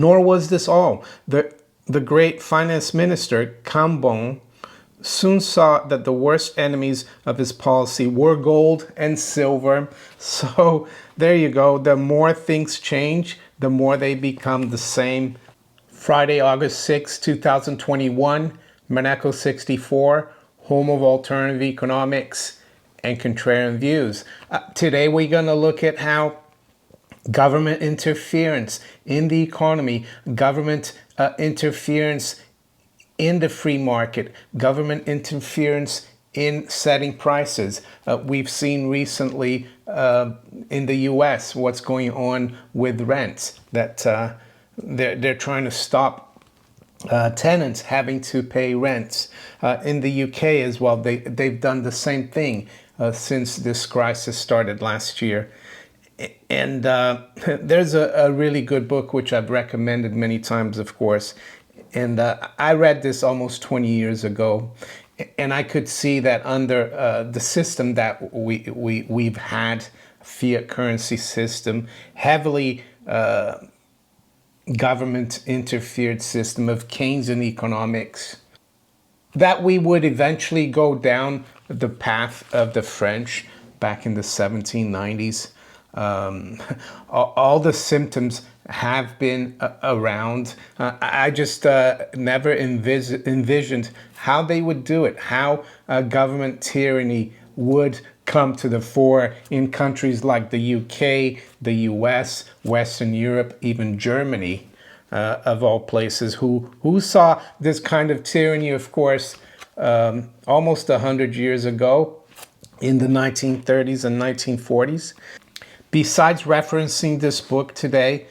Nor was this all. The great finance minister, Cambon, soon saw that the worst enemies of his policy were gold and silver. So there you go. The more things change, the more they become the same. Friday, August 6, 2021, Monaco 64, home of alternative economics and contrarian views. Today we're going to look at how government interference in the economy, government interference in the free market, government interference in setting prices. We've seen recently in the US what's going on with rents, that they're trying to stop tenants having to pay rents. In the UK as well, they've done the same thing since this crisis started last year. And there's a really good book, which I've recommended many times, of course. And I read this almost 20 years ago. And I could see that under the system that we've had, fiat currency system, heavily government interfered system of Keynesian economics, that we would eventually go down the path of the French back in the 1790s. All the symptoms have been around. I just never envisioned how they would do it, how government tyranny would come to the fore in countries like the UK, the US, Western Europe, even Germany, of all places, who saw this kind of tyranny, of course, almost 100 years ago in the 1930s and 1940s. Besides referencing this book today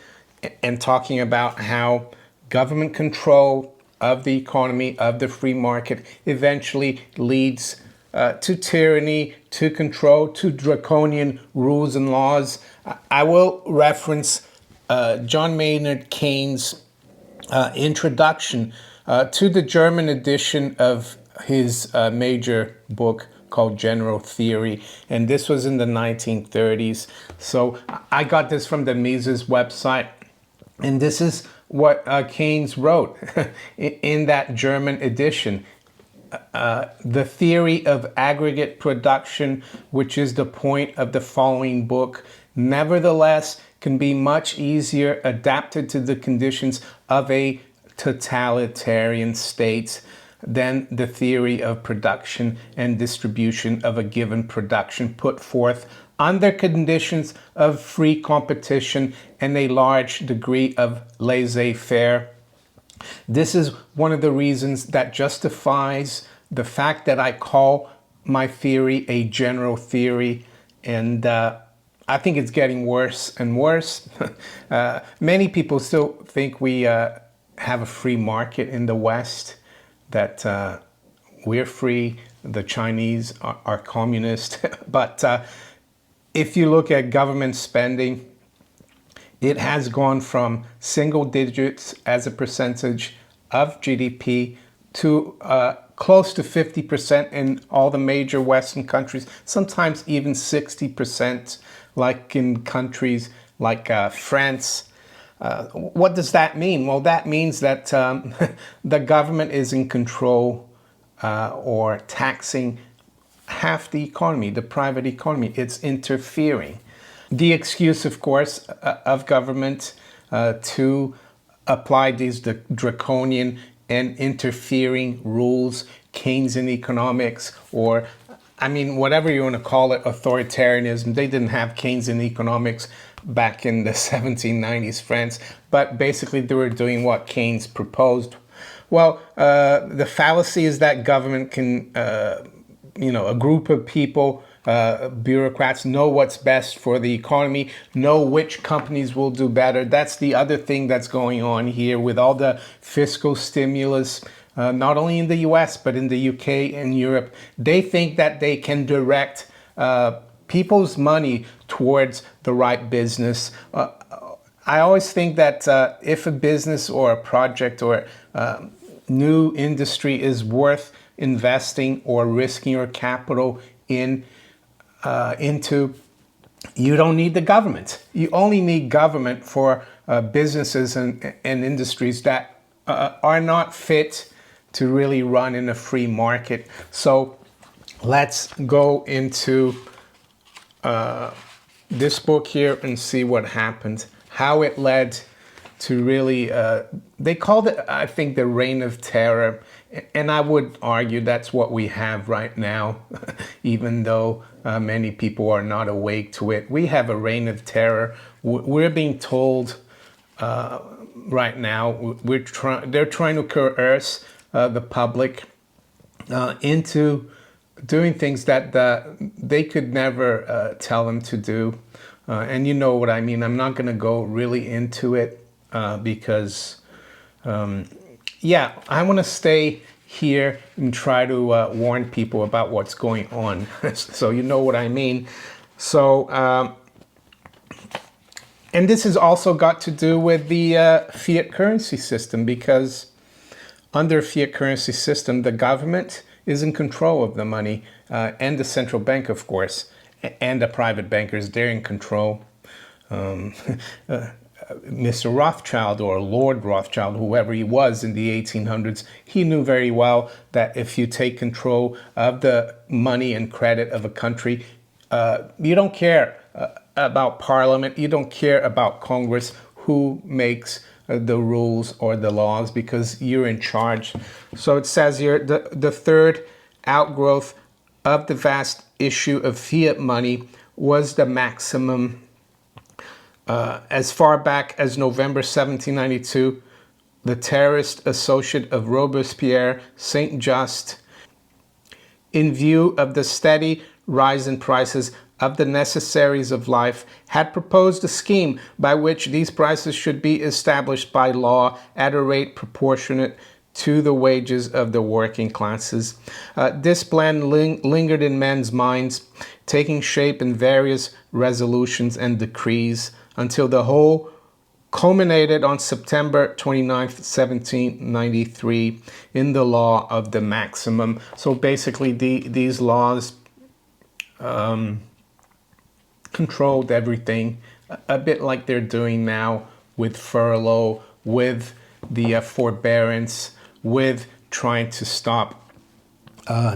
and talking about how government control of the economy, of the free market, eventually leads to tyranny, to control, to draconian rules and laws, I will reference John Maynard Keynes' introduction to the German edition of his major book called General Theory, and this was in the 1930s. So I got this from the Mises website, and this is what Keynes wrote in that German edition. The theory of aggregate production, which is the point of the following book, nevertheless can be much easier adapted to the conditions of a totalitarian state than the theory of production and distribution of a given production put forth under conditions of free competition and a large degree of laissez-faire. This is one of the reasons that justifies the fact that I call my theory a general theory, and I think it's getting worse and worse. Many people still think we have a free market in the West, that we're free, the Chinese are communist. But if you look at government spending, it has gone from single digits as a percentage of GDP to close to 50% in all the major Western countries, sometimes even 60%, like in countries like France. What does that mean? Well, that means that the government is in control or taxing half the economy, the private economy. It's interfering. The excuse, of course, of government to apply these draconian and interfering rules, Keynesian economics, or I mean, whatever you want to call it, authoritarianism. They didn't have Keynesian economics back in the 1790s France, but basically they were doing what Keynes proposed. Well, the fallacy is that government can, a group of people, bureaucrats, know what's best for the economy, know which companies will do better. That's the other thing that's going on here with all the fiscal stimulus, not only in the US, but in the UK and Europe. They think that they can direct people's money towards the right business. I always think that if a business or a project or new industry is worth investing or risking your capital into, you don't need the government. You only need government for businesses and industries that are not fit to really run in a free market. So let's go into this book here and see what happened, how it led to really, they called it, I think, the reign of terror. And I would argue that's what we have right now, even though many people are not awake to it. We have a reign of terror. We're being told right now, they're trying to coerce the public into doing things that they could never tell them to do. And you know what I mean. I'm not going to go really into it because, yeah, I want to stay here and try to warn people about what's going on. So you know what I mean. So, and this has also got to do with the fiat currency system, because under fiat currency system, the government is in control of the money, and the central bank, of course, and the private bankers, they're in control. Mr. Rothschild, or Lord Rothschild, whoever he was in the 1800s, he knew very well that if you take control of the money and credit of a country, you don't care about Parliament, you don't care about Congress, who makes the rules or the laws, because you're in charge. So it says here, the third outgrowth of the vast issue of fiat money was the maximum. As far back as November 1792, the terrorist associate of Robespierre, Saint-Just, in view of the steady rise in prices of the necessaries of life, had proposed a scheme by which these prices should be established by law at a rate proportionate to the wages of the working classes. This plan lingered in men's minds, taking shape in various resolutions and decrees, until the whole culminated on September 29th, 1793, in the law of the maximum. So basically, these laws controlled everything, a bit like they're doing now with furlough, with the forbearance, with trying to stop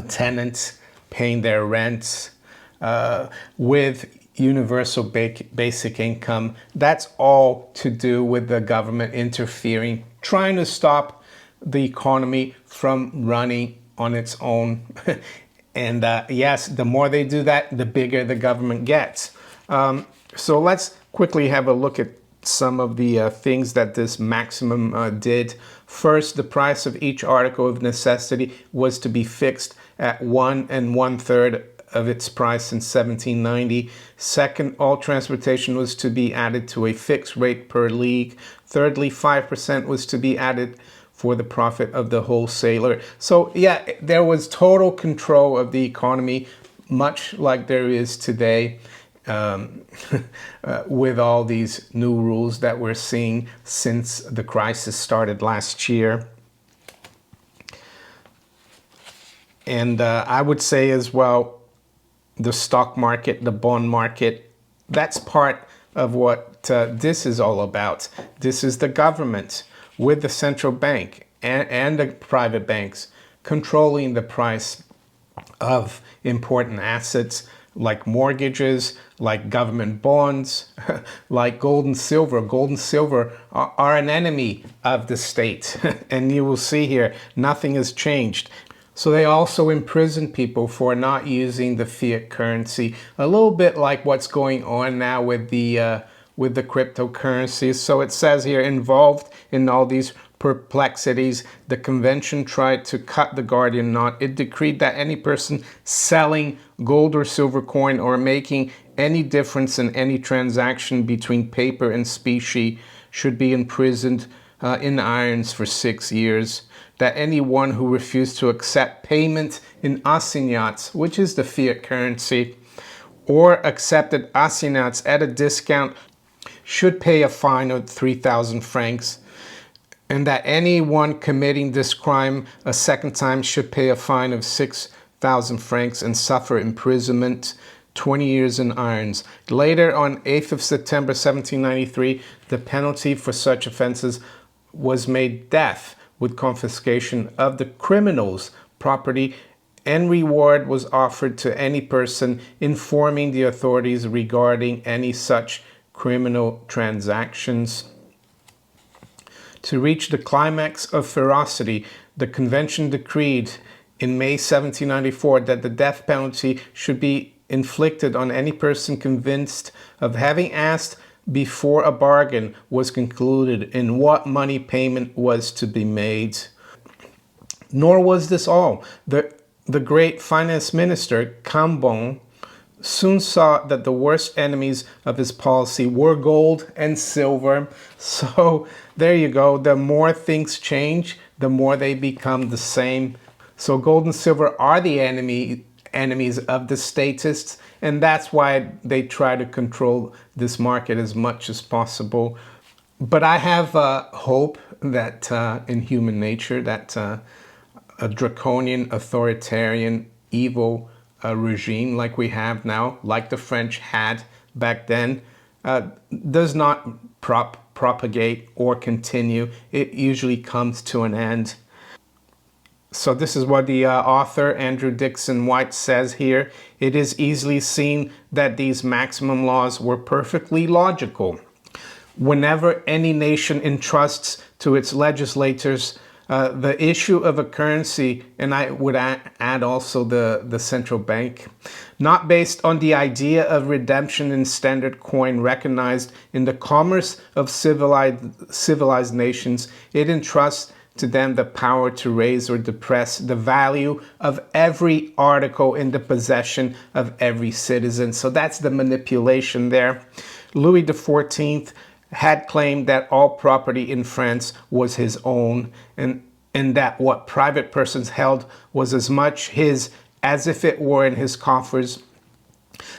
tenants paying their rents, with universal basic income. That's all to do with the government interfering, trying to stop the economy from running on its own. And yes, the more they do that, the bigger the government gets. So let's quickly have a look at some of the things that this maximum did. First, the price of each article of necessity was to be fixed at 1 1/3 of its price in 1790. Second, all transportation was to be added to a fixed rate per league. Thirdly, 5% was to be added for the profit of the wholesaler. So yeah, there was total control of the economy, much like there is today, with all these new rules that we're seeing since the crisis started last year. And I would say as well, the stock market, the bond market, that's part of what this is all about. This is the government with the central bank and the private banks controlling the price of important assets like mortgages, like government bonds, like gold and silver. Gold and silver are an enemy of the state. And you will see here, nothing has changed. So they also imprison people for not using the fiat currency, a little bit like what's going on now with the cryptocurrencies. So it says here, involved in all these perplexities, the convention tried to cut the Gordian knot. It decreed that any person selling gold or silver coin or making any difference in any transaction between paper and specie should be imprisoned in irons for 6 years. That anyone who refused to accept payment in assignats, which is the fiat currency, or accepted assignats at a discount, should pay a fine of 3,000 francs. And that anyone committing this crime a second time should pay a fine of 6,000 francs and suffer imprisonment. 20 years in irons. Later, on 8th of September 1793, the penalty for such offenses was made death, with confiscation of the criminal's property, and reward was offered to any person informing the authorities regarding any such criminal transactions. To reach the climax of ferocity, the convention decreed in May 1794 that the death penalty should be inflicted on any person convinced of having asked before a bargain was concluded in what money payment was to be made. Nor was this all. The great finance minister, Cambon, soon saw that the worst enemies of his policy were gold and silver. So there you go. The more things change, the more they become the same. So gold and silver are the enemies of the statists, and that's why they try to control this market as much as possible. But I have hope that in human nature, that a draconian, authoritarian, evil regime like we have now, like the French had back then, does not propagate or continue. It usually comes to an end. So this is what the author, Andrew Dixon White, says here. It is easily seen that these maximum laws were perfectly logical. Whenever any nation entrusts to its legislators the issue of a currency, and I would add also the central bank, not based on the idea of redemption in standard coin recognized in the commerce of civilized nations, it entrusts to them the power to raise or depress the value of every article in the possession of every citizen. So that's the manipulation there. Louis XIV had claimed that all property in France was his own, and that what private persons held was as much his as if it were in his coffers.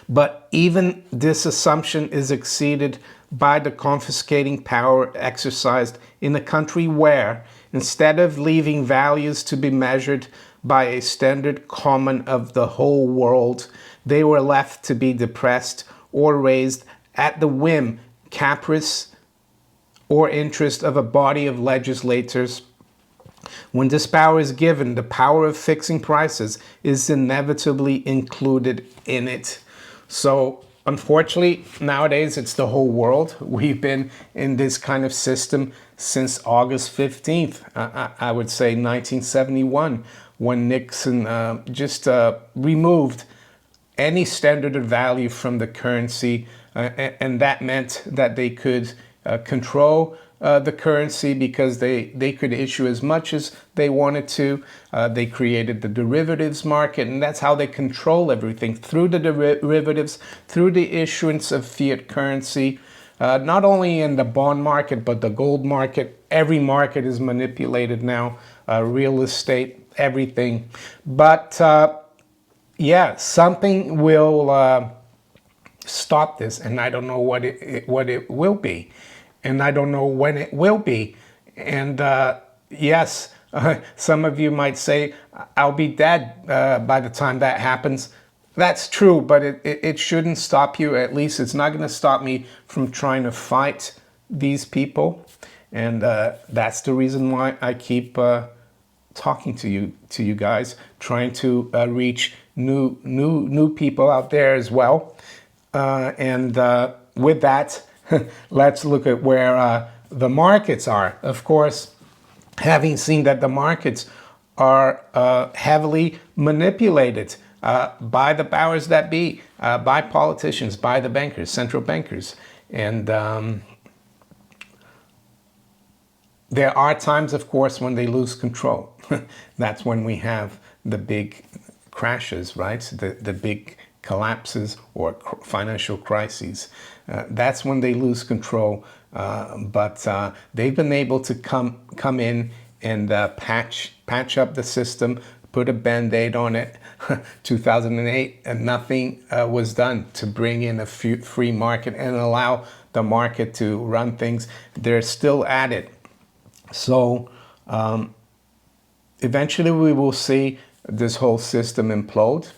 But even this assumption is exceeded by the confiscating power exercised in a country where, instead of leaving values to be measured by a standard common of the whole world, they were left to be depressed or raised at the whim, caprice, or interest of a body of legislators. When this power is given, the power of fixing prices is inevitably included in it. So unfortunately, nowadays it's the whole world. We've been in this kind of system since August 15th, I would say 1971, when Nixon just removed any standard of value from the currency, and that meant that they could control the currency because they could issue as much as they wanted to. They created the derivatives market, and that's how they control everything, through the derivatives, through the issuance of fiat currency, not only in the bond market, but the gold market. Every market is manipulated now, real estate, everything. But yeah, something will stop this, and I don't know what it will be. And I don't know when it will be. And yes, some of you might say, I'll be dead by the time that happens. That's true, but it shouldn't stop you. At least it's not going to stop me from trying to fight these people. And that's the reason why I keep talking to you guys, trying to reach new people out there as well. And with that, let's look at where the markets are. Of course, having seen that the markets are heavily manipulated by the powers that be, by politicians, by the bankers, central bankers. And there are times, of course, when they lose control. That's when we have the big crashes, right? The big collapses or financial crises. That's when they lose control. But they've been able to come in and patch up the system, put a Band-Aid on it. 2008, and nothing was done to bring in a free market and allow the market to run things. They're still at it. So eventually we will see this whole system implode.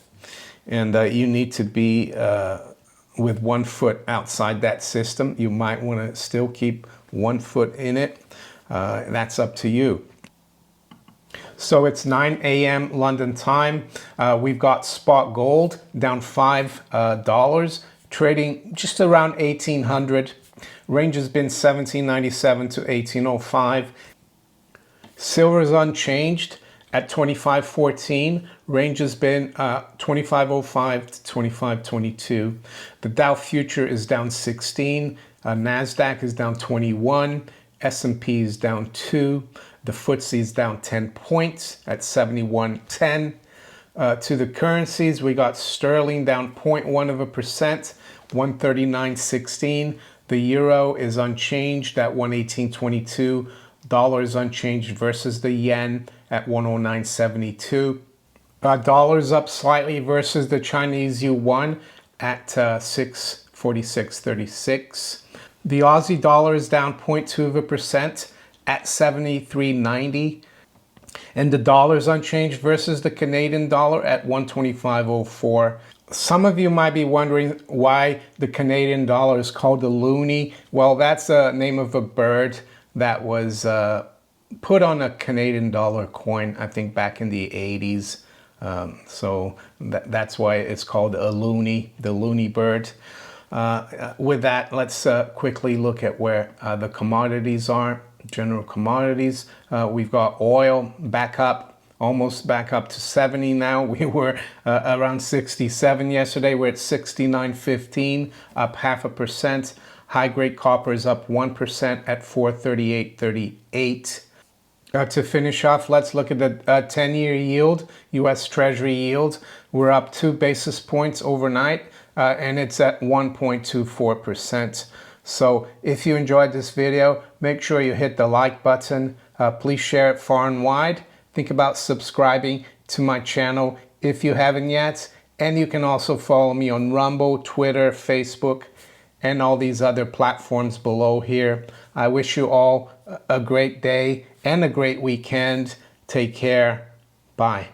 and you need to be with one foot outside that system. You might want to still keep one foot in it. That's up to you. So it's 9 a.m. London time. We've got spot gold down $5, trading just around 1800. Range has been 1797 to 1805. Silver's unchanged at 2514. Range has been 2505 to 2522. The Dow future is down 16. NASDAQ is down 21. S&P is down 2. The FTSE is down 10 points at 71.10. To the currencies, we got sterling down 0.1%, 139.16. The euro is unchanged at 118.22. Dollar is unchanged versus the yen at 109.72. Dollar's up slightly versus the Chinese yuan at 646.36. The Aussie dollar is down 0.2% at 73.90. And the dollar is unchanged versus the Canadian dollar at 125.04. Some of you might be wondering why the Canadian dollar is called the loonie. Well, that's the name of a bird that was put on a Canadian dollar coin, I think back in the 80s. So that's why it's called a loonie, the loonie bird. With that, let's quickly look at where the commodities are. General commodities, we've got oil back up, almost back up to 70 now. We were around 67 yesterday. We're at 69.15, up 0.5%. High grade copper is up 1% at 438.38. To finish off, let's look at the 10-year yield, U.S. Treasury yield. We're up 2 basis points overnight, and it's at 1.24%. So if you enjoyed this video, make sure you hit the like button. Please share it far and wide. Think about subscribing to my channel if you haven't yet. And you can also follow me on Rumble, Twitter, Facebook, and all these other platforms below here. I wish you all a great day and a great weekend. Take care. Bye.